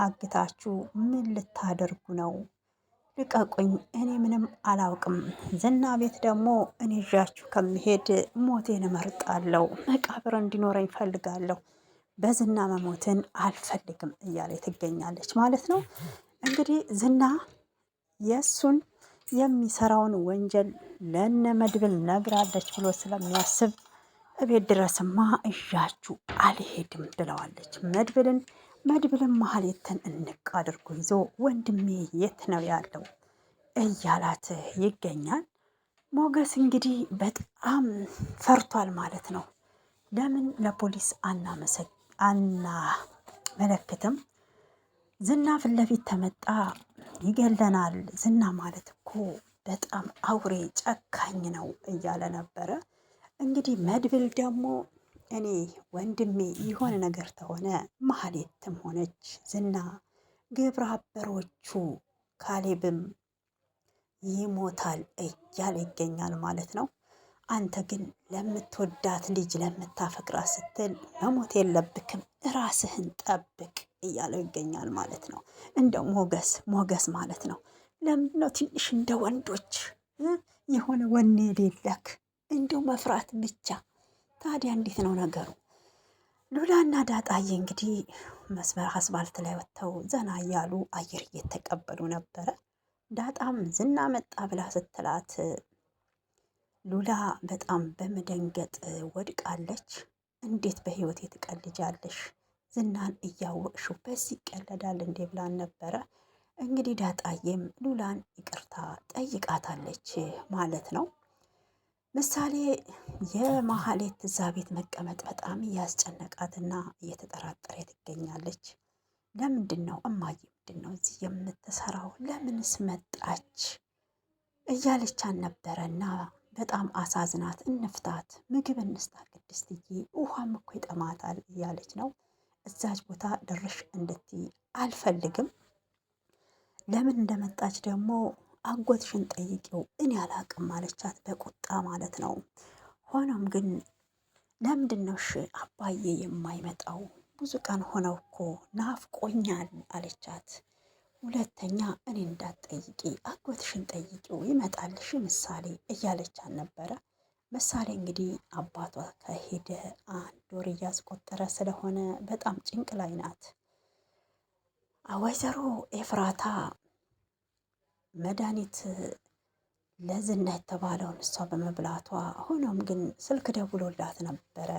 አግታችሁ ምን ልታደርጉ ነው? ልቀቁኝ፣ እኔ ምንም አላውቅም። ዝና ቤት ደግሞ እኔ ይዣችሁ ከመሄድ ሞቴን እመርጣለሁ። መቃብር እንዲኖረኝ እፈልጋለሁ። በዝና መሞትን አልፈልግም እያለ ትገኛለች ማለት ነው። እንግዲህ ዝና የእሱን የሚሰራውን ወንጀል ለነ መድብል ነግራለች ብሎ ስለሚያስብ እቤት ድረስማ እዣችሁ አልሄድም ብለዋለች መድብልን ማህሌትን እንቅ አድርጎ ይዞ ወንድሜ የት ነው ያለው እያላት ይገኛል። ሞገስ እንግዲህ በጣም ፈርቷል ማለት ነው። ለምን ለፖሊስ አናመለክትም? ዝና ፊት ለፊት ተመጣ ይገለናል። ዝና ማለት እኮ በጣም አውሬ ጨካኝ ነው እያለ ነበረ። እንግዲህ መድብል ደግሞ እኔ ወንድሜ የሆነ ነገር ተሆነ ማህሌትም ሆነች ዝና ግብረ አበሮቹ ካሌብም ይሞታል እያለ ይገኛል ማለት ነው። አንተ ግን ለምትወዳት ልጅ ለምታፈቅራት ስትል መሞት የለብክም፣ ራስህን ጠብቅ እያለው ይገኛል ማለት ነው። እንደው ሞገስ ማለት ነው። ለምንድነው ትንሽ እንደ ወንዶች የሆነ ወኔ የሌለክ? እንደው መፍራት ብቻ። ታዲያ እንዴት ነው ነገሩ? ሉላና ዳጣዬ እንግዲህ መስመር አስፋልት ላይ ወጥተው ዘና እያሉ አየር እየተቀበሉ ነበረ። ዳጣም ዝና መጣ ብላ ስትላት ሉላ በጣም በመደንገጥ ወድቃለች። እንዴት በህይወት ትቀልጃለሽ? ዝናን እያወቅሽው በዚህ ይቀለዳል እንዴ ብላን ነበረ። እንግዲህ ዳጣዬም ሉላን ይቅርታ ጠይቃታለች ማለት ነው። ምሳሌ የማህሌት እዛ ቤት መቀመጥ በጣም እያስጨነቃትና እየተጠራጠረ ትገኛለች። ለምንድን ነው እማዬ፣ ምንድን ነው እዚህ የምትሰራው? ለምንስ መጣች እያለቻን ነበረና በጣም አሳዝናት፣ እንፍታት፣ ምግብ እንስጣ ቅድስትዬ፣ ውሃም እኮ ይጠማታል እያለች ነው። እዛች ቦታ ድርሽ እንድትይ አልፈልግም። ለምን እንደመጣች ደግሞ አጎትሽን ጠይቂው፣ እኔ አላቅም አለቻት በቁጣ ማለት ነው። ሆኖም ግን ለምንድን ነው እሺ አባዬ የማይመጣው? ብዙ ቀን ሆነው እኮ ናፍቆኛል አለቻት። ሁለተኛ እኔ እንዳትጠይቂ አጎትሽን ጠይቂው ይመጣልሽ ምሳሌ እያለቻት ነበረ። ምሳሌ እንግዲህ አባቷ ከሄደ 1 ወር እያስቆጠረ ስለሆነ በጣም ጭንቅ ላይ ናት። ወይዘሮ ኤፍራታ መድኃኒት ለዝና የተባለውን እሷ በመብላቷ ሆኖም ግን ስልክ ደውሎላት ነበረ